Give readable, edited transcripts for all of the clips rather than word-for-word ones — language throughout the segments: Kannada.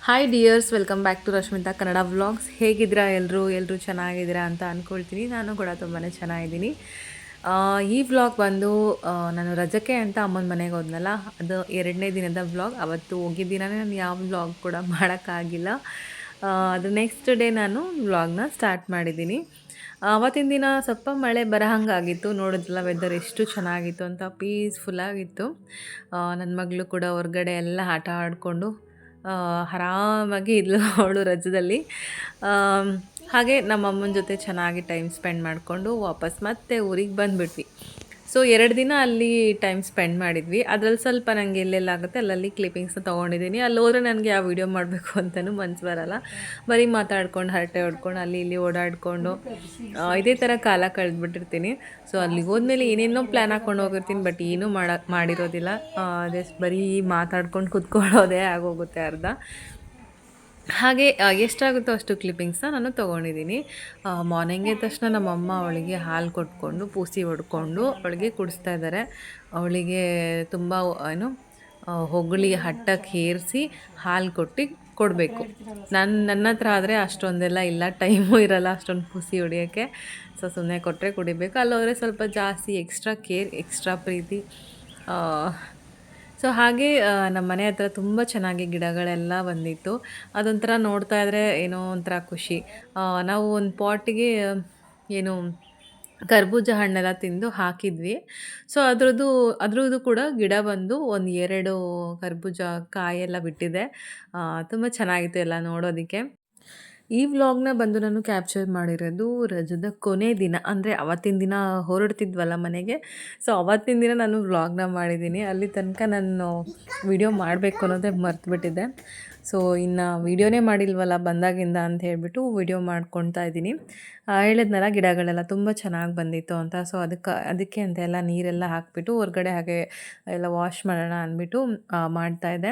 Hi dears, welcome back to Rashmitha Kannada vlogs. ಹೇಗಿದ್ದೀರಾ ಎಲ್ಲರೂ ಚೆನ್ನಾಗಿದ್ದೀರಾ ಅಂತ ಅಂದ್ಕೊಳ್ತೀನಿ. ನಾನು ಕೂಡ ತುಂಬಾ ಚೆನ್ನಾಗಿದ್ದೀನಿ. ಈ ವ್ಲಾಗ್ ಬಂದು ನಾನು ರಜಕ್ಕೆ ಅಂತ ಅಮ್ಮನ ಮನೆಗೆ ಹೋದ್ನಲ್ಲ, ಅದು 2ನೇ ದಿನದ ವ್ಲಾಗ್. ಅವತ್ತು ಹೋಗಿದ್ದೀನೇ ನಾನು ಯಾವ ವ್ಲಾಗ್ ಕೂಡ ಮಾಡೋಕ್ಕಾಗಿಲ್ಲ. ಅದು ನೆಕ್ಸ್ಟ್ ಡೇ ನಾನು ವ್ಲಾಗ್ನ ಸ್ಟಾರ್ಟ್ ಮಾಡಿದ್ದೀನಿ. ಅವತ್ತಿನ ದಿನ ಸ್ವಲ್ಪ ಮಳೆ ಬರಹಂಗಾಗಿತ್ತು. ನೋಡಿದ್ರಲ್ಲ ವೆದರ್ ಎಷ್ಟು ಚೆನ್ನಾಗಿತ್ತು ಅಂತ, ಪೀಸ್ಫುಲ್ಲಾಗಿತ್ತು. ನನ್ನ ಮಗಳು ಕೂಡ ಹೊರಗಡೆ ಎಲ್ಲ ಆಟ ಆಡಿಕೊಂಡು ಆರಾಮಾಗಿ ಇದ್ಲು ಅವಳು ರಜದಲ್ಲಿ. ಹಾಗೆ ನಮ್ಮ ಅಮ್ಮನ ಜೊತೆ ಚೆನ್ನಾಗಿ ಟೈಮ್ ಸ್ಪೆಂಡ್ ಮಾಡಿಕೊಂಡು ವಾಪಸ್ ಮತ್ತೆ ಊರಿಗೆ ಬಂದುಬಿಟ್ವಿ. ಸೊ 2 ದಿನ ಅಲ್ಲಿ ಟೈಮ್ ಸ್ಪೆಂಡ್ ಮಾಡಿದ್ವಿ. ಅದರಲ್ಲಿ ಸ್ವಲ್ಪ ನನಗೆ ಎಲ್ಲೆಲ್ಲಾಗುತ್ತೆ ಅಲ್ಲಲ್ಲಿ ಕ್ಲಿಪ್ಪಿಂಗ್ಸ್ನ ತೊಗೊಂಡಿದ್ದೀನಿ. ಅಲ್ಲಿ ಹೋದರೆ ನನಗೆ ಯಾವ ವಿಡಿಯೋ ಮಾಡಬೇಕು ಅಂತಲೂ ಮನಸ್ಸು ಬರೋಲ್ಲ. ಬರೀ ಮಾತಾಡ್ಕೊಂಡು ಹರಟೆ ಹೊಡ್ಕೊಂಡು ಅಲ್ಲಿ ಇಲ್ಲಿ ಓಡಾಡಿಕೊಂಡು ಇದೇ ಥರ ಕಾಲ ಕಳೆದ್ಬಿಟ್ಟಿರ್ತೀನಿ. ಸೊ ಅಲ್ಲಿಗೆ ಹೋದ್ಮೇಲೆ ಏನೇನೋ ಪ್ಲ್ಯಾನ್ ಹಾಕ್ಕೊಂಡು ಹೋಗಿರ್ತೀನಿ, ಬಟ್ ಏನೂ ಮಾಡಿರೋದಿಲ್ಲ. ಜಸ್ಟ್ ಬರೀ ಮಾತಾಡ್ಕೊಂಡು ಕೂತ್ಕೊಳ್ಳೋದೇ ಆಗೋಗುತ್ತೆ ಅರ್ಧ. ಹಾಗೆ ಎಷ್ಟಾಗುತ್ತೋ ಅಷ್ಟು ಕ್ಲಿಪ್ಪಿಂಗ್ಸ್ನ ನಾನು ತೊಗೊಂಡಿದ್ದೀನಿ. ಮಾರ್ನಿಂಗ್ ಎದ್ದ ತಕ್ಷಣ ನಮ್ಮಮ್ಮ ಅವಳಿಗೆ ಹಾಲು ಕೊಟ್ಕೊಂಡು ಪೂಸಿ ಹೊಡ್ಕೊಂಡು ಅವಳಿಗೆ ಕುಡಿಸ್ತಾ ಇದ್ದಾರೆ. ಅವಳಿಗೆ ತುಂಬ ಹೊಗಳಿ ಹಟ್ಟಕ್ಕೆ ಹೇರಿಸಿ ಹಾಲು ಕೊಡಬೇಕು. ನನ್ನ ಹತ್ರ ಆದರೆ ಅಷ್ಟೊಂದೆಲ್ಲ ಇಲ್ಲ, ಟೈಮು ಇರಲ್ಲ ಅಷ್ಟೊಂದು ಪೂಸಿ ಹೊಡಿಯೋಕ್ಕೆ. ಸೊ ಸುಮ್ಮನೆ ಕೊಟ್ಟರೆ ಕುಡಿಬೇಕು. ಅಲ್ಲೋದ್ರೆ ಸ್ವಲ್ಪ ಜಾಸ್ತಿ ಎಕ್ಸ್ಟ್ರಾ ಕೇರ್, ಎಕ್ಸ್ಟ್ರಾ ಪ್ರೀತಿ. ಸೊ ಹಾಗೆ ನಮ್ಮ ಮನೆ ಹತ್ರ ತುಂಬ ಚೆನ್ನಾಗಿ ಗಿಡಗಳೆಲ್ಲ ಬಂದಿತ್ತು. ಅದೊಂಥರ ನೋಡ್ತಾ ಇದ್ದರೆ ಏನೋ ಒಂಥರ ಖುಷಿ. ನಾವು ಒಂದು ಪಾಟಿಗೆ ಏನು ಕರ್ಬೂಜ ಹಣ್ಣೆಲ್ಲ ತಿಂದು ಹಾಕಿದ್ವಿ. ಸೊ ಅದ್ರದ್ದು ಕೂಡ ಗಿಡ ಬಂದು ಒಂದು 2 ಕರ್ಬೂಜ ಕಾಯೆಲ್ಲ ಬಿಟ್ಟಿದೆ. ತುಂಬ ಚೆನ್ನಾಗಿತ್ತು ಎಲ್ಲ ನೋಡೋದಕ್ಕೆ. ಈ ವ್ಲಾಗ್ನ ಬಂದು ನಾನು ಕ್ಯಾಪ್ಚರ್ ಮಾಡಿರೋದು ರಜದ ಕೊನೆ ದಿನ, ಅಂದರೆ ಅವತ್ತಿನ ದಿನ ಹೊರಡ್ತಿದ್ವಲ್ಲ ಮನೆಗೆ. ಸೊ ಅವತ್ತಿನ ದಿನ ನಾನು ವ್ಲಾಗ್ನ ಮಾಡಿದ್ದೀನಿ. ಅಲ್ಲಿ ತನಕ ನಾನು ವಿಡಿಯೋ ಮಾಡಬೇಕು ಅನ್ನೋದೇ ಮರ್ತುಬಿಟ್ಟಿದ್ದೆ. ಸೊ ಇನ್ನು ವೀಡಿಯೋನೇ ಮಾಡಿಲ್ವಲ್ಲ ಬಂದಾಗಿಂದ ಅಂತ ಹೇಳಿಬಿಟ್ಟು ವಿಡಿಯೋ ಮಾಡ್ಕೊಳ್ತಾ ಇದ್ದೀನಿ. ಹೇಳಿದ್ನಲ್ಲ ಗಿಡಗಳೆಲ್ಲ ತುಂಬ ಚೆನ್ನಾಗಿ ಬಂದಿತ್ತು ಅಂತ. ಸೊ ಅದಕ್ಕೆ ಅಂತ ಎಲ್ಲ ನೀರೆಲ್ಲ ಹಾಕಿಬಿಟ್ಟು ಹೊರಗಡೆ ಹಾಗೆ ಎಲ್ಲ ವಾಶ್ ಮಾಡೋಣ ಅಂದ್ಬಿಟ್ಟು ಮಾಡ್ತಾಯಿದ್ದೆ.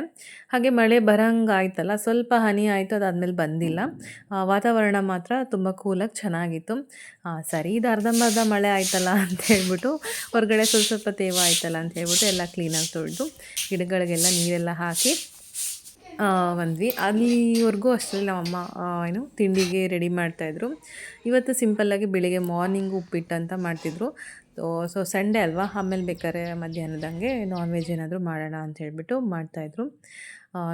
ಹಾಗೆ ಮಳೆ ಬರೋಂಗಾಯ್ತಲ್ಲ, ಸ್ವಲ್ಪ ಹನಿ ಆಯಿತು, ಅದಾದಮೇಲೆ ಬಂದಿಲ್ಲ. ವಾತಾವರಣ ಮಾತ್ರ ತುಂಬ ಕೂಲಾಗಿ ಚೆನ್ನಾಗಿತ್ತು. ಸರಿ ಇದು ಅರ್ಧಂಬರ್ಧ ಮಳೆ ಆಯ್ತಲ್ಲ ಅಂತ ಹೇಳ್ಬಿಟ್ಟು ಹೊರಗಡೆ ಸ್ವಲ್ಪ ತೇವ ಆಯ್ತಲ್ಲ ಅಂತ ಹೇಳ್ಬಿಟ್ಟು ಎಲ್ಲ ಕ್ಲೀನಾಗಿ ತೊಳೆದು ಗಿಡಗಳಿಗೆಲ್ಲ ನೀರೆಲ್ಲ ಹಾಕಿ ಬಂದ್ವಿ. ಅಲ್ಲಿವರೆಗೂ ಅಷ್ಟರಲ್ಲಿ ನಮ್ಮಮ್ಮ ತಿಂಡಿಗೆ ರೆಡಿ ಮಾಡ್ತಾಯಿದ್ರು. ಇವತ್ತು ಸಿಂಪಲ್ಲಾಗಿ ಬೆಳಿಗ್ಗೆ ಮಾರ್ನಿಂಗು ಉಪ್ಪಿಟ್ಟು ಅಂತ ಮಾಡ್ತಿದ್ರು. ಸೊ ಸಂಡೇ ಅಲ್ವಾ, ಆಮೇಲೆ ಬೇಕಾದ್ರೆ ಮಧ್ಯಾಹ್ನದಂಗೆ ನಾನ್ ವೆಜ್ ಏನಾದರೂ ಮಾಡೋಣ ಅಂತ ಹೇಳ್ಬಿಟ್ಟು ಮಾಡ್ತಾಯಿದ್ರು.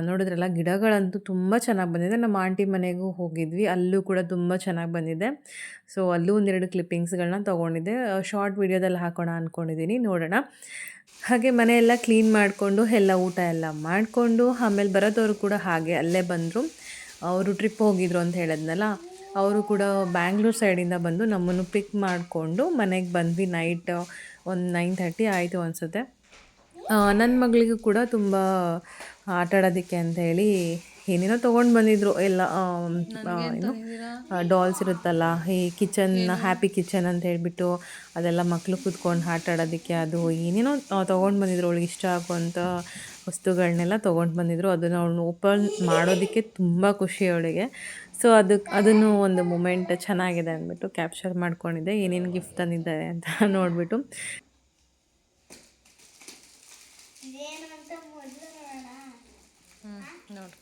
ನೋಡಿದ್ರಲ್ಲ ಗಿಡಗಳಂತೂ ತುಂಬ ಚೆನ್ನಾಗಿ ಬಂದಿದೆ. ನಮ್ಮ ಆಂಟಿ ಮನೆಗೂ ಹೋಗಿದ್ವಿ, ಅಲ್ಲೂ ಕೂಡ ತುಂಬ ಚೆನ್ನಾಗಿ ಬಂದಿದೆ. ಸೊ ಅಲ್ಲೂ 1-2 ಕ್ಲಿಪ್ಪಿಂಗ್ಸ್ಗಳನ್ನ ತೊಗೊಂಡಿದ್ದೆ. ಶಾರ್ಟ್ ವೀಡಿಯೋದಲ್ಲಿ ಹಾಕೋಣ ಅಂದ್ಕೊಂಡಿದ್ದೀನಿ, ನೋಡೋಣ. ಹಾಗೆ ಮನೆಯೆಲ್ಲ ಕ್ಲೀನ್ ಮಾಡಿಕೊಂಡು ಎಲ್ಲ ಊಟ ಎಲ್ಲ ಮಾಡಿಕೊಂಡು ಆಮೇಲೆ ಬರೋದವರು ಕೂಡ ಹಾಗೆ ಅಲ್ಲೇ ಬಂದರು. ಅವರು ಟ್ರಿಪ್ ಹೋಗಿದ್ರು ಅಂತ ಹೇಳಿದ್ನಲ್ಲ, ಅವರು ಕೂಡ ಬ್ಯಾಂಗ್ಳೂರು ಸೈಡಿಂದ ಬಂದು ನಮ್ಮನ್ನು ಪಿಕ್ ಮಾಡಿಕೊಂಡು ಮನೆಗೆ ಬಂದ್ವಿ. ನೈಟ್ ಒಂದು 9:30 ಆಯಿತು ಅನಿಸುತ್ತೆ. ನನ್ನ ಮಗಳಿಗೂ ಕೂಡ ತುಂಬ ಆಟ ಆಡೋದಕ್ಕೆ ಅಂಥೇಳಿ ಏನೇನೋ ತೊಗೊಂಡು ಬಂದಿದ್ರು ಎಲ್ಲ. ಏನು ಡಾಲ್ಸ್ ಇರುತ್ತಲ್ಲ, ಈ ಹ್ಯಾಪಿ ಕಿಚನ್ ಅಂತ ಹೇಳ್ಬಿಟ್ಟು ಅದೆಲ್ಲ ಮಕ್ಕಳು ಕೂತ್ಕೊಂಡು ಆಟ ಆಡೋದಕ್ಕೆ ಅದು ಏನೇನೋ ತೊಗೊಂಡು ಬಂದಿದ್ರು. ಅವಳಿಗೆ ಇಷ್ಟ ಆಗುವಂಥ ವಸ್ತುಗಳನ್ನೆಲ್ಲ ತೊಗೊಂಡು ಬಂದಿದ್ರು. ಅದನ್ನು ಅವಳು ಓಪನ್ ಮಾಡೋದಕ್ಕೆ ತುಂಬ ಖುಷಿ ಅವಳಿಗೆ. ಸೊ ಅದನ್ನು ಒಂದು ಮೂಮೆಂಟ್ ಚೆನ್ನಾಗಿದೆ ಅಂದ್ಬಿಟ್ಟು ಕ್ಯಾಪ್ಚರ್ ಮಾಡ್ಕೊಂಡಿದ್ದೆ, ಏನೇನು ಗಿಫ್ಟ್ ತಂದಿದ್ದಾರೆ ಅಂತ ನೋಡಿಬಿಟ್ಟು. ನೋಡಿ,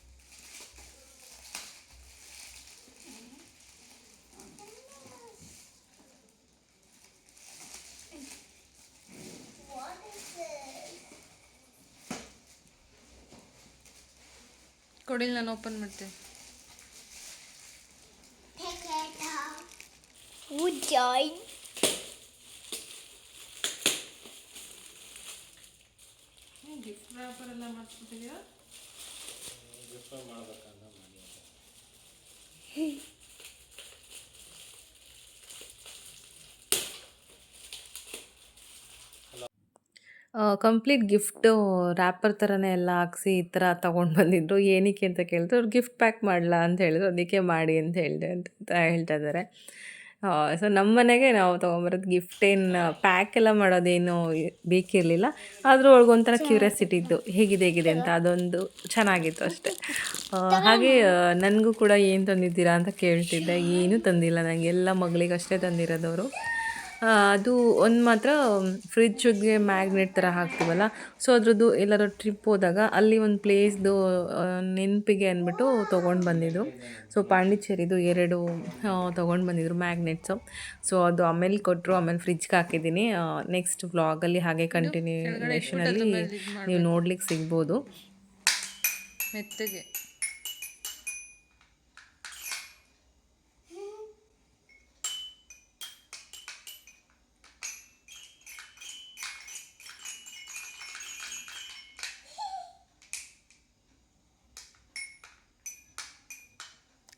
ಕೊಡಿಲ್ ನಾನು ಓಪನ್ ಮಾಡ್ತೇನೆ. ಗಿಫ್ಟ್ ವ್ಯಾಪಾರ ಎಲ್ಲ ಮಾಡಿಸ್ಬಿಟ್ಟಿದ್ದೀರಾ? ಕಂಪ್ಲೀಟ್ ಗಿಫ್ಟು ರ್ಯಾಪರ್ ಥರನೇ ಎಲ್ಲ ಹಾಕ್ಸಿ ಈ ಥರ ತೊಗೊಂಡು ಬಂದಿದ್ರು. ಏನಕ್ಕೆ ಅಂತ ಕೇಳಿದ್ರು. ಅವ್ರು ಗಿಫ್ಟ್ ಪ್ಯಾಕ್ ಮಾಡಲಾ ಅಂತ ಹೇಳಿದ್ರು, ಅದಕ್ಕೆ ಮಾಡಿ ಅಂತ ಹೇಳಿದೆ ಅಂತ ಹೇಳ್ತಾ ಇದ್ದಾರೆ. ಸೊ ನಮ್ಮ ಮನೆಗೆ ನಾವು ತೊಗೊಂಬರೋದು ಗಿಫ್ಟ್ ಏನು ಪ್ಯಾಕ್ ಎಲ್ಲ ಮಾಡೋದೇನು ಬೇಕಿರಲಿಲ್ಲ. ಆದರೂ ಅವ್ಳಿಗೊಂಥರ ಕ್ಯೂರಿಯಾಸಿಟಿ ಇತ್ತು, ಹೇಗಿದೆ ಅಂತ. ಅದೊಂದು ಚೆನ್ನಾಗಿತ್ತು ಅಷ್ಟೇ. ಹಾಗೆ ನನಗೂ ಕೂಡ ಏನು ತಂದಿದ್ದೀರಾ ಅಂತ ಕೇಳ್ತಿದ್ದೆ. ಏನೂ ತಂದಿಲ್ಲ ನನಗೆ, ಎಲ್ಲ ಮಗಳಿಗಷ್ಟೇ ತಂದಿರೋದವರು. ಅದು ಒಂದು ಮಾತ್ರ ಫ್ರಿಡ್ಜ್‌ಗೆ ಮ್ಯಾಗ್ನೆಟ್ ಥರ ಹಾಕ್ತೀವಲ್ಲ, ಸೊ ಅದ್ರದ್ದು ಎಲ್ಲಾರು ಟ್ರಿಪ್ ಹೋದಾಗ ಅಲ್ಲಿ ಒಂದು ಪ್ಲೇಸ್‌ದು ನೆನಪಿಗೆ ಅಂದ್ಬಿಟ್ಟು ತೊಗೊಂಡು ಬಂದಿದ್ರು. ಸೊ ಪಾಂಡಿಚೇರಿದು 2 ತೊಗೊಂಡು ಬಂದಿದ್ರು ಮ್ಯಾಗ್ನೆಟ್ಸು. ಸೊ ಅದು ಆಮೇಲೆ ಕೊಟ್ಟರು. ಆಮೇಲೆ ಫ್ರಿಡ್ಜ್‌ಗೆ ಹಾಕಿದ್ದೀನಿ. ನೆಕ್ಸ್ಟ್ ವ್ಲಾಗಲ್ಲಿ ಹಾಗೆ ಇದು ಕೆಳಗಡೆ ಇಟ್ಬಿಟ್ಟು ಅದ್ರ ಕಂಟಿನ್ಯೂಷನಲ್ಲಿ ಮೇಲೆ ಇದು ನೀವು ಮಾಡಬೇಕು ನೋಡ್ಲಿಕ್ಕೆ ಸಿಗ್ಬೋದು. ಮೆತ್ತಗೆ.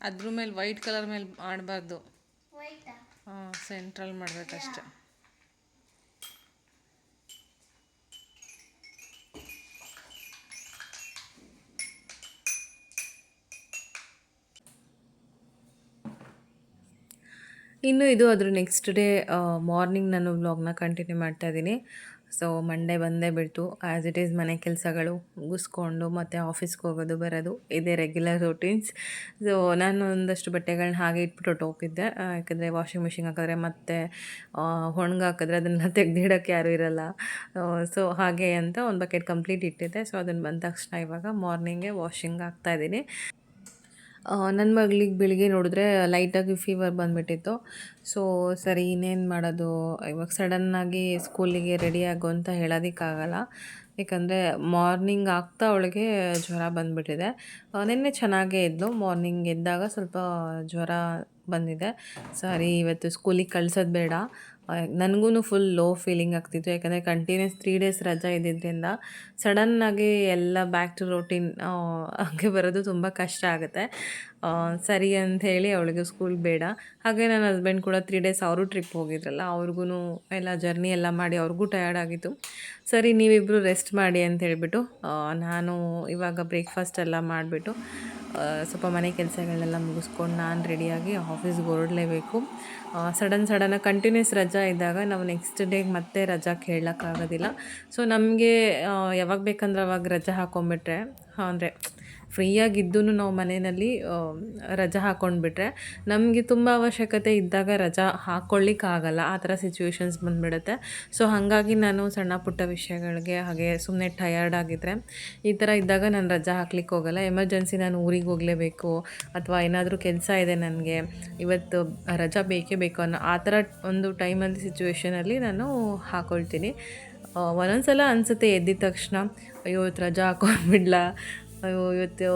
ಅದ್ರ ಮೇಲೆ ವೈಟ್ ಕಲರ್ ಮೇಲೆ ಮಾಡಬಾರ್ದು. ಹಾಂ, ಸೆಂಟ್ರಲ್ ಮಾಡಬೇಕಷ್ಟೆ. ಇನ್ನು ಇದು ಅದ್ರ ನೆಕ್ಸ್ಟ್ ಡೇ ಮಾರ್ನಿಂಗ್ ನಾನು ವ್ಲಾಗ್ನ ಕಂಟಿನ್ಯೂ ಮಾಡ್ತಾ ಇದ್ದೀನಿ. ಸೊ ಮಂಡೇ ಬಂದೇ ಬಿಡ್ತು. ಆ್ಯಸ್ ಇಟ್ ಈಸ್ ಮನೆ ಕೆಲಸಗಳು ಮುಗಿಸ್ಕೊಂಡು ಮತ್ತೆ ಆಫೀಸ್ಗೆ ಹೋಗೋದು ಬರೋದು ಇದೇ ರೆಗ್ಯುಲರ್ ರೂಟೀನ್ಸ್. ಸೊ ನಾನು ಒಂದಷ್ಟು ಬಟ್ಟೆಗಳನ್ನ ಹಾಗೆ ಇಟ್ಬಿಟ್ಟು ಹೊರ್ಟೋಗಿದ್ದೆ. ಯಾಕಂದರೆ ವಾಷಿಂಗ್ ಮಿಷಿನ್ ಹಾಕಿದ್ರೆ ಮತ್ತೆ ಒಣಗಾಕಿದ್ರೆ ಅದನ್ನು ತೆಗ್ದಿಡೋಕ್ಕೆ ಯಾರೂ ಇರಲ್ಲ. ಸೊ ಹಾಗೆ ಅಂತ ಒಂದು ಬಕೆಟ್ ಕಂಪ್ಲೀಟ್ ಇಟ್ಟಿದ್ದೆ. ಸೊ ಅದನ್ನು ಬಂದ ತಕ್ಷಣ ಇವಾಗ ಮಾರ್ನಿಂಗೇ ವಾಷಿಂಗ್ ಹಾಕ್ತಾಯಿದ್ದೀನಿ. ನನ್ನ ಮಗಳಿಗೆ ಬೆಳಿಗ್ಗೆ ನೋಡಿದ್ರೆ ಲೈಟಾಗಿ ಫೀವರ್ ಬಂದುಬಿಟ್ಟಿತ್ತು. ಸೊ ಸರಿ ಇನ್ನೇನು ಮಾಡೋದು, ಇವಾಗ ಸಡನ್ನಾಗಿ ಸ್ಕೂಲಿಗೆ ರೆಡಿ ಆಗು ಅಂತ ಹೇಳೋದಕ್ಕಾಗಲ್ಲ. ಏಕೆಂದರೆ ಮಾರ್ನಿಂಗ್ ಆಗ್ತಾ ಅವಳಿಗೆ ಜ್ವರ ಬಂದುಬಿಟ್ಟಿದೆ. ನಿನ್ನೆ ಚೆನ್ನಾಗೇ ಇದ್ಲು. ಮಾರ್ನಿಂಗ್ ಎದ್ದಾಗ ಸ್ವಲ್ಪ ಜ್ವರ ಬಂದಿದೆ. ಸರಿ ಇವತ್ತು ಸ್ಕೂಲಿಗೆ ಕಳ್ಸೋದು ಬೇಡ. ನನಗೂ ಫುಲ್ ಲೋ ಫೀಲಿಂಗ್ ಆಗ್ತಿತ್ತು. ಯಾಕಂದರೆ ಕಂಟಿನ್ಯೂಸ್ 3 ಡೇಸ್ ರಜಾ ಇದ್ದಿದ್ದರಿಂದ ಸಡನ್ನಾಗಿ ಎಲ್ಲ ಬ್ಯಾಕ್ ಟು ರೊಟೀನ್ ಹಾಗೆ ಬರೋದು ತುಂಬ ಕಷ್ಟ ಆಗುತ್ತೆ. ಸರಿ ಅಂಥೇಳಿ ಅವಳಿಗೆ ಸ್ಕೂಲ್ ಬೇಡ. ಹಾಗೆ ನನ್ನ ಹಸ್ಬೆಂಡ್ ಕೂಡ 3 ಡೇಸ್ ಅವರು ಟ್ರಿಪ್ ಹೋಗಿದ್ರಲ್ಲ, ಅವ್ರಿಗೂ ಎಲ್ಲ ಜರ್ನಿ ಎಲ್ಲ ಮಾಡಿ ಅವ್ರಿಗೂ ಟಯರ್ಡ್ ಆಗಿತ್ತು. ಸರಿ ನೀವಿಬ್ಬರು ರೆಸ್ಟ್ ಮಾಡಿ ಅಂತ ಹೇಳ್ಬಿಟ್ಟು ನಾನು ಇವಾಗ ಬ್ರೇಕ್ಫಾಸ್ಟ್ ಎಲ್ಲ ಮಾಡಿಬಿಟ್ಟು ಸ್ವಲ್ಪ ಮನೆ ಕೆಲಸಗಳನ್ನೆಲ್ಲ ಮುಗಿಸ್ಕೊಂಡು ನಾನು ರೆಡಿಯಾಗಿ ಆಫೀಸ್ಗೆ ಹೊರಡಲೇಬೇಕು. ಸಡನ್ನಾಗಿ ಕಂಟಿನ್ಯೂಸ್ ರಜಾ ಇದ್ದಾಗ ನಾವು ನೆಕ್ಸ್ಟ್ ಡೇಗೆ ಮತ್ತೆ ರಜಾ ಕೇಳೋಕ್ಕಾಗೋದಿಲ್ಲ. ಸೊ ನಮಗೆ ಯಾವಾಗ ಬೇಕಂದ್ರೆ ಅವಾಗ ರಜಾ ಹಾಕ್ಕೊಂಬಿಟ್ರೆ, ಅಂದರೆ ಫ್ರೀಯಾಗಿದ್ದೂ ನಾವು ಮನೆಯಲ್ಲಿ ರಜಾ ಹಾಕ್ಕೊಂಡ್ಬಿಟ್ರೆ ನಮಗೆ ತುಂಬ ಅವಶ್ಯಕತೆ ಇದ್ದಾಗ ರಜಾ ಹಾಕ್ಕೊಳ್ಳಿಕ್ಕಾಗಲ್ಲ. ಆ ಥರ ಸಿಚುವೇಶನ್ಸ್ ಬಂದುಬಿಡುತ್ತೆ. ಸೊ ಹಾಗಾಗಿ ನಾನು ಸಣ್ಣ ಪುಟ್ಟ ವಿಷಯಗಳಿಗೆ ಹಾಗೆ ಸುಮ್ಮನೆ ಟಯರ್ಡ್ ಆಗಿದ್ದರೆ ಈ ಥರ ಇದ್ದಾಗ ನಾನು ರಜಾ ಹಾಕ್ಲಿಕ್ಕೆ ಹೋಗಲ್ಲ. ಎಮರ್ಜೆನ್ಸಿ ನಾನು ಊರಿಗೆ ಹೋಗಲೇಬೇಕು ಅಥವಾ ಏನಾದರೂ ಕೆಲಸ ಇದೆ ನನಗೆ ಇವತ್ತು ರಜಾ ಬೇಕೇ ಬೇಕು ಅನ್ನೋ ಆ ಥರ ಒಂದು ಟೈಮಲ್ಲಿ ಸಿಚುವೇಷನಲ್ಲಿ ನಾನು ಹಾಕ್ಕೊಳ್ತೀನಿ. ಒಂದೊಂದು ಸಲ ಅನಿಸುತ್ತೆ ಎದ್ದಿದ ತಕ್ಷಣ ಅಯ್ಯೋ ಇವತ್ತು ರಜಾ ಹಾಕ್ಕೊಂಡ್ಬಿಡ್ಲಾ, ಅಯ್ಯೋ ಇವತ್ತು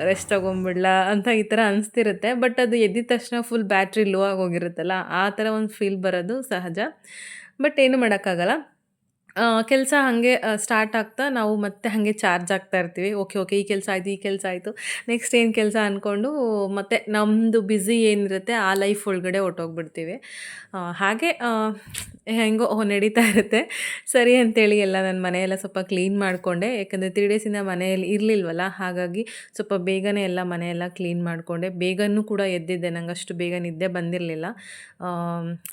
ರೆಸ್ಟ್ ತೊಗೊಂಬಿಡ್ಲಾ ಅಂತ ಈ ಥರ ಅನಿಸ್ತಿರುತ್ತೆ. ಬಟ್ ಅದು ಎದ್ದಿದ ತಕ್ಷಣ ಫುಲ್ ಬ್ಯಾಟ್ರಿ ಲೋ ಆಗೋಗಿರುತ್ತಲ್ಲ, ಆ ಥರ ಒಂದು ಫೀಲ್ ಬರೋದು ಸಹಜ. ಬಟ್ ಏನು ಮಾಡೋಕ್ಕಾಗಲ್ಲ. ಕೆಲಸ ಹಾಗೆ ಸ್ಟಾರ್ಟ್ ಆಗ್ತಾ ನಾವು ಮತ್ತೆ ಹಾಗೆ ಚಾರ್ಜ್ ಆಗ್ತಾ ಇರ್ತೀವಿ. ಓಕೆ, ಓಕೆ ಈ ಕೆಲಸ ಆಯಿತು, ಈ ಕೆಲಸ ಆಯಿತು, ನೆಕ್ಸ್ಟ್ ಏನು ಕೆಲಸ ಅಂದ್ಕೊಂಡು ಮತ್ತೆ ನಮ್ಮದು ಬ್ಯುಸಿ ಏನಿರುತ್ತೆ ಆ ಲೈಫ್ ಒಳಗಡೆ ಹೊರ್ಟೋಗ್ಬಿಡ್ತೀವಿ. ಹಾಗೆ ಹೆಂಗೋ ನಡೀತಾ ಇರುತ್ತೆ. ಸರಿ ಅಂತೇಳಿ ಎಲ್ಲ ನನ್ನ ಮನೆಯೆಲ್ಲ ಸ್ವಲ್ಪ ಕ್ಲೀನ್ ಮಾಡಿಕೊಂಡೆ. ಯಾಕಂದರೆ 3 ಡೇಸಿಂದ ಮನೆಯಲ್ಲಿ ಇರಲಿಲ್ವಲ್ಲ, ಹಾಗಾಗಿ ಸ್ವಲ್ಪ ಬೇಗನೆ ಎಲ್ಲ ಮನೆಯೆಲ್ಲ ಕ್ಲೀನ್ ಮಾಡಿಕೊಂಡೆ. ಬೇಗನೂ ಕೂಡ ಎದ್ದಿದ್ದೆ, ನಂಗೆ ಅಷ್ಟು ಬೇಗ ನಿದ್ದೆ ಬಂದಿರಲಿಲ್ಲ.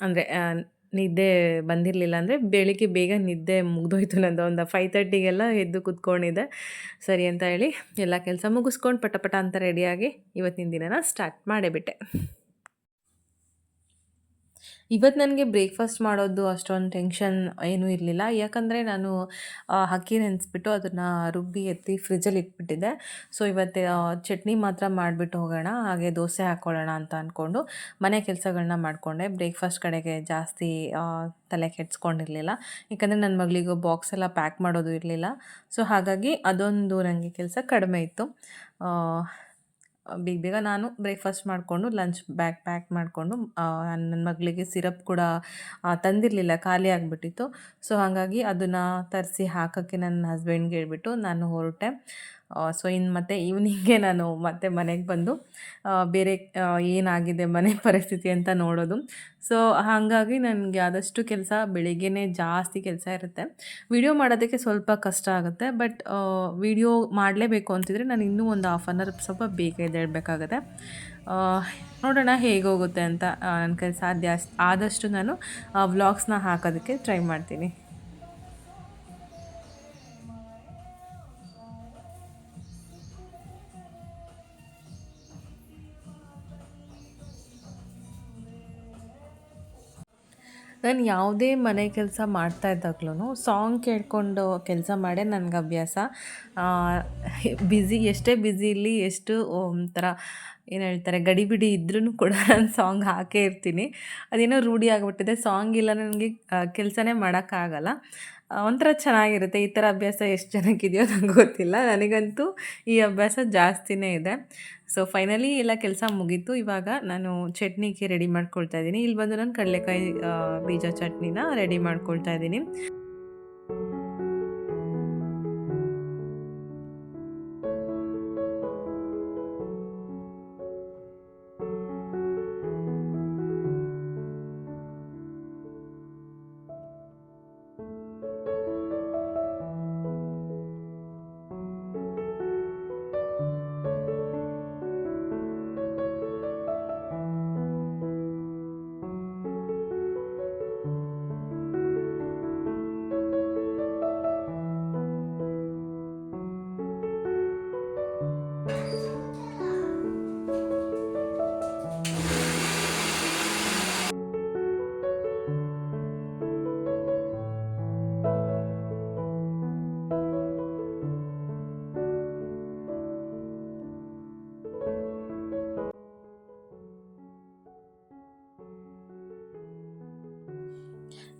ಅಂದರೆ ನಿದ್ದೆ ಬಂದಿರಲಿಲ್ಲ ಅಂದರೆ ಬೆಳಿಗ್ಗೆ ಬೇಗ ನಿದ್ದೆ ಮುಗಿದೋಯ್ತು ನಂದು. ಒಂದು 5:30ಗೆಲ್ಲ ಎದ್ದು ಕೂತ್ಕೊಂಡಿದ್ದೆ. ಸರಿ ಅಂತ ಹೇಳಿ ಎಲ್ಲ ಕೆಲಸ ಮುಗಿಸ್ಕೊಂಡು ಪಟ ಪಟ ಅಂತ ರೆಡಿಯಾಗಿ ಇವತ್ತಿನ ದಿನನ ಸ್ಟಾರ್ಟ್ ಮಾಡೇ ಬಿಟ್ಟೆ. ಇವತ್ತು ನನಗೆ ಬ್ರೇಕ್ಫಾಸ್ಟ್ ಮಾಡೋದು ಅಷ್ಟೊಂದು ಟೆನ್ಷನ್ ಏನೂ ಇರಲಿಲ್ಲ. ಯಾಕಂದರೆ ನಾನು ಅಕ್ಕಿ ನೆನೆಸ್ಬಿಟ್ಟು ಅದನ್ನು ರುಬ್ಬಿ ಎತ್ತಿ ಫ್ರಿಜ್ಜಲ್ಲಿ ಇಟ್ಬಿಟ್ಟಿದ್ದೆ. ಸೊ ಇವತ್ತು ಚಟ್ನಿ ಮಾತ್ರ ಮಾಡಿಬಿಟ್ಟು ಹೋಗೋಣ, ಹಾಗೆ ದೋಸೆ ಹಾಕ್ಕೊಳ್ಳೋಣ ಅಂತ ಅಂದ್ಕೊಂಡು ಮನೆ ಕೆಲಸಗಳನ್ನ ಮಾಡಿಕೊಂಡೆ. ಬ್ರೇಕ್ಫಾಸ್ಟ್ ಕಡೆಗೆ ಜಾಸ್ತಿ ತಲೆ ಕೆಡಿಸ್ಕೊಂಡಿರಲಿಲ್ಲ. ಯಾಕಂದರೆ ನನ್ನ ಮಗಳಿಗೂ ಬಾಕ್ಸ್ ಎಲ್ಲ ಪ್ಯಾಕ್ ಮಾಡೋದು ಇರಲಿಲ್ಲ. ಸೊ ಹಾಗಾಗಿ ಅದೊಂದು ನನಗೆ ಕೆಲಸ ಕಡಿಮೆ ಇತ್ತು. ಬೇಗ ಬೇಗ ನಾನು ಬ್ರೇಕ್ಫಾಸ್ಟ್ ಮಾಡಿಕೊಂಡು ಲಂಚ್ ಬ್ಯಾಗ್ ಪ್ಯಾಕ್ ಮಾಡಿಕೊಂಡು ನನ್ನ ಮಗಳಿಗೆ ಸಿರಪ್ ಕೂಡ ತಂದಿರಲಿಲ್ಲ, ಖಾಲಿ ಆಗಿಬಿಟ್ಟಿತ್ತು. ಸೊ ಹಾಗಾಗಿ ಅದನ್ನು ತರಿಸಿ ಹಾಕೋಕ್ಕೆ ನನ್ನ ಹಸ್ಬೆಂಡ್ಗೆ ಹೇಳ್ಬಿಟ್ಟು ನಾನು ಹೊರಟೆ. ಸೊ ಇನ್ನು ಮತ್ತೆ ಈವ್ನಿಂಗೆ ನಾನು ಮತ್ತೆ ಮನೆಗೆ ಬಂದು ಬೇರೆ ಏನಾಗಿದೆ ಮನೆ ಪರಿಸ್ಥಿತಿ ಅಂತ ನೋಡೋದು. ಸೊ ಹಾಗಾಗಿ ನನಗೆ ಆದಷ್ಟು ಕೆಲಸ ಬೆಳಿಗ್ಗೆನೇ ಜಾಸ್ತಿ ಕೆಲಸ ಇರುತ್ತೆ. ವಿಡಿಯೋ ಮಾಡೋದಕ್ಕೆ ಸ್ವಲ್ಪ ಕಷ್ಟ ಆಗುತ್ತೆ. ಬಟ್ ವಿಡಿಯೋ ಮಾಡಲೇಬೇಕು ಅಂತಿದ್ರೆ ನಾನು ಇನ್ನೂ ಒಂದು ಹಾಫ್ ಆನ್ ಅವರ್ ಸ್ವಲ್ಪ ಬೇಗ ಎದ್ದೇಳಬೇಕಾಗತ್ತೆ. ನೋಡೋಣ ಹೇಗೋಗುತ್ತೆ ಅಂತ. ನನ್ನ ಕೈಲಿ ಸಾಧ್ಯ ಆದಷ್ಟು ನಾನು ವ್ಲಾಗ್ಸ್ನ ಹಾಕೋದಕ್ಕೆ ಟ್ರೈ ಮಾಡ್ತೀನಿ. ನಾನು ಯಾವುದೇ ಮನೆ ಕೆಲಸ ಮಾಡ್ತಾ ಇದ್ದಾಗ್ಲೂ ಸಾಂಗ್ ಕೇಳ್ಕೊಂಡು ಕೆಲಸ ಮಾಡೇ ನನಗೆ ಅಭ್ಯಾಸ. ಎಷ್ಟೇ ಬ್ಯುಸಿ ಇರಲಿ, ಎಷ್ಟು ಒಂಥರ ಏನು ಹೇಳ್ತಾರೆ ಗಡಿಬಿಡಿ ಇದ್ರೂ ಕೂಡ ನಾನು ಸಾಂಗ್ ಹಾಕೇ ಇರ್ತೀನಿ. ಅದೇನೋ ರೂಢಿ ಆಗಿಬಿಟ್ಟಿದೆ. ಸಾಂಗ್ ಇಲ್ಲ ನನಗೆ ಕೆಲಸನೇ ಮಾಡೋಕ್ಕಾಗಲ್ಲ. ಒಂಥರ ಚೆನ್ನಾಗಿರುತ್ತೆ. ಈ ಥರ ಅಭ್ಯಾಸ ಎಷ್ಟು ಜನಕ್ಕಿದೆಯೋ ನಂಗೆ ಗೊತ್ತಿಲ್ಲ. ನನಗಂತೂ ಈ ಅಭ್ಯಾಸ ಜಾಸ್ತಿನೇ ಇದೆ. ಸೊ ಫೈನಲಿ ಎಲ್ಲ ಕೆಲಸ ಮುಗೀತು. ಇವಾಗ ನಾನು ಚಟ್ನಿಗೆ ರೆಡಿ ಮಾಡ್ಕೊಳ್ತಾ ಇದ್ದೀನಿ. ಇಲ್ಲಿ ಬಂದು ನಾನು ಕಡಲೆಕಾಯಿ ಬೀಜ ಚಟ್ನಿನ ರೆಡಿ ಮಾಡ್ಕೊಳ್ತಾ ಇದ್ದೀನಿ.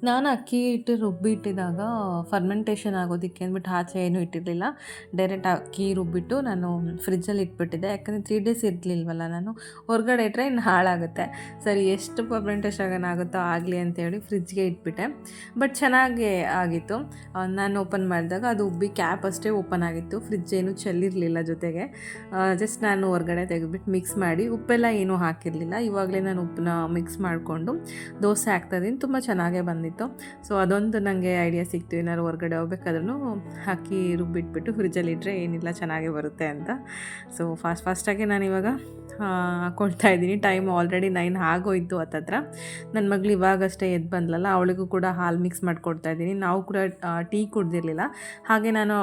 ನಾನು ಅಕ್ಕಿ ಹಿಟ್ಟು ರುಬ್ಬಿಟ್ಟಿದ್ದಾಗ ಫರ್ಮೆಂಟೇಷನ್ ಆಗೋದಕ್ಕೆ ಅಂದ್ಬಿಟ್ಟು ಆಚೆ ಏನೂ ಇಟ್ಟಿರಲಿಲ್ಲ. ಡೈರೆಕ್ಟ್ ಅಕ್ಕಿ ರುಬ್ಬಿಟ್ಟು ನಾನು ಫ್ರಿಜ್ಜಲ್ಲಿ ಇಟ್ಬಿಟ್ಟಿದ್ದೆ. ಯಾಕಂದರೆ 3 ಡೇಸ್ ಇರಲಿಲ್ವಲ್ಲ ನಾನು. ಹೊರಗಡೆ ಇಟ್ಟರೆ ಇನ್ನು ಹಾಳಾಗುತ್ತೆ. ಸರಿ ಎಷ್ಟು ಫರ್ಮೆಂಟೇಷನ್ ಆಗುತ್ತೋ ಆಗಲಿ ಅಂತೇಳಿ ಫ್ರಿಜ್ಗೆ ಇಟ್ಬಿಟ್ಟೆ. ಬಟ್ ಚೆನ್ನಾಗೇ ಆಗಿತ್ತು. ನಾನು ಓಪನ್ ಮಾಡಿದಾಗ ಅದು ಉಬ್ಬಿ ಕ್ಯಾಪ್ ಅಷ್ಟೇ ಓಪನ್ ಆಗಿತ್ತು. ಫ್ರಿಜ್ ಏನೂ ಚೆಲ್ಲಿರಲಿಲ್ಲ ಜೊತೆಗೆ. ಜಸ್ಟ್ ನಾನು ಹೊರಗಡೆ ತೆಗೆದ್ಬಿಟ್ಟು ಮಿಕ್ಸ್ ಮಾಡಿ, ಉಪ್ಪೆಲ್ಲ ಏನೂ ಹಾಕಿರಲಿಲ್ಲ. ಇವಾಗಲೇ ನಾನು ಉಪ್ಪನ್ನ ಮಿಕ್ಸ್ ಮಾಡಿಕೊಂಡು ದೋಸೆ ಹಾಕ್ತಾಯಿದ್ದೀನಿ. ತುಂಬ ಚೆನ್ನಾಗೇ ಬಂದಿತ್ತು. ಸೊ ಅದೊಂದು ನನಗೆ ಐಡಿಯಾ ಸಿಕ್ತು. ಏನಾದ್ರು ಹೊರಗಡೆ ಹೋಗ್ಬೇಕಾದ್ರೂ ಹಾಕಿ ರುಬ್ಬಿಟ್ಬಿಟ್ಟು ಫ್ರಿಜ್ಜಲ್ಲಿ ಇಟ್ಟರೆ ಏನಿಲ್ಲ ಚೆನ್ನಾಗೇ ಬರುತ್ತೆ ಅಂತ. ಸೊ ಫಾಸ್ಟಾಗಿ ನಾನಿವಾಗ ಹಾಕ್ಕೊಳ್ತಾ ಇದ್ದೀನಿ. ಟೈಮ್ ಆಲ್ರೆಡಿ 9 ಆಗೋಯಿತು ಹತ್ತತ್ರ. ನನ್ನ ಮಗಳು ಇವಾಗಷ್ಟೇ ಎದ್ದು ಬಂದ್ಲಲ್ಲ, ಅವಳಿಗೂ ಕೂಡ ಹಾಲು ಮಿಕ್ಸ್ ಮಾಡಿಕೊಡ್ತಾ ಇದ್ದೀನಿ. ನಾವು ಕೂಡ ಟೀ ಕುಡ್ದಿರಲಿಲ್ಲ. ಹಾಗೆ ನಾನು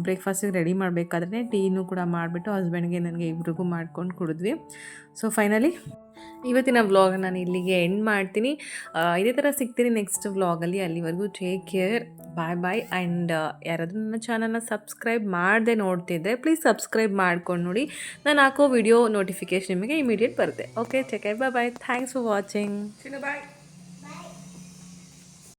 ಬ್ರೇಕ್ಫಾಸ್ಟಿಗೆ ರೆಡಿ ಮಾಡಬೇಕಾದ್ರೆ ಟೀನೂ ಕೂಡ ಮಾಡಿಬಿಟ್ಟು ಹಸ್ಬೆಂಡ್ಗೆ ನನಗೆ ಇಬ್ರಿಗೂ ಮಾಡ್ಕೊಂಡು ಕುಡಿದ್ವಿ. ಸೊ ಫೈನಲಿ ಇವತ್ತಿನ ವ್ಲಾಗ್ ನಾನು ಇಲ್ಲಿಗೆ ಎಂಡ್ ಮಾಡ್ತೀನಿ. ಇದೇ ಥರ ಸಿಗ್ತೀನಿ ನೆಕ್ಸ್ಟ್ ವ್ಲಾಗಲ್ಲಿ. ಅಲ್ಲಿವರೆಗೂ ಟೇಕ್ ಕೇರ್, ಬಾಯ್. ಆ್ಯಂಡ್ ಯಾರಾದರೂ ನನ್ನ ಚಾನಲ್ನ ಸಬ್ಸ್ಕ್ರೈಬ್ ಮಾಡದೆ ನೋಡ್ತಿದ್ದರೆ ಪ್ಲೀಸ್ ಸಬ್ಸ್ಕ್ರೈಬ್ ಮಾಡ್ಕೊಂಡು ನೋಡಿ. ನಾನು ಹಾಕೋ ವಿಡಿಯೋ ನೋಟಿಫಿಕೇಶನ್ ನಿಮಗೆ ಇಮಿಡಿಯೇಟ್ ಬರುತ್ತೆ. Okay, take care, bye. Thanks for watching. Bye.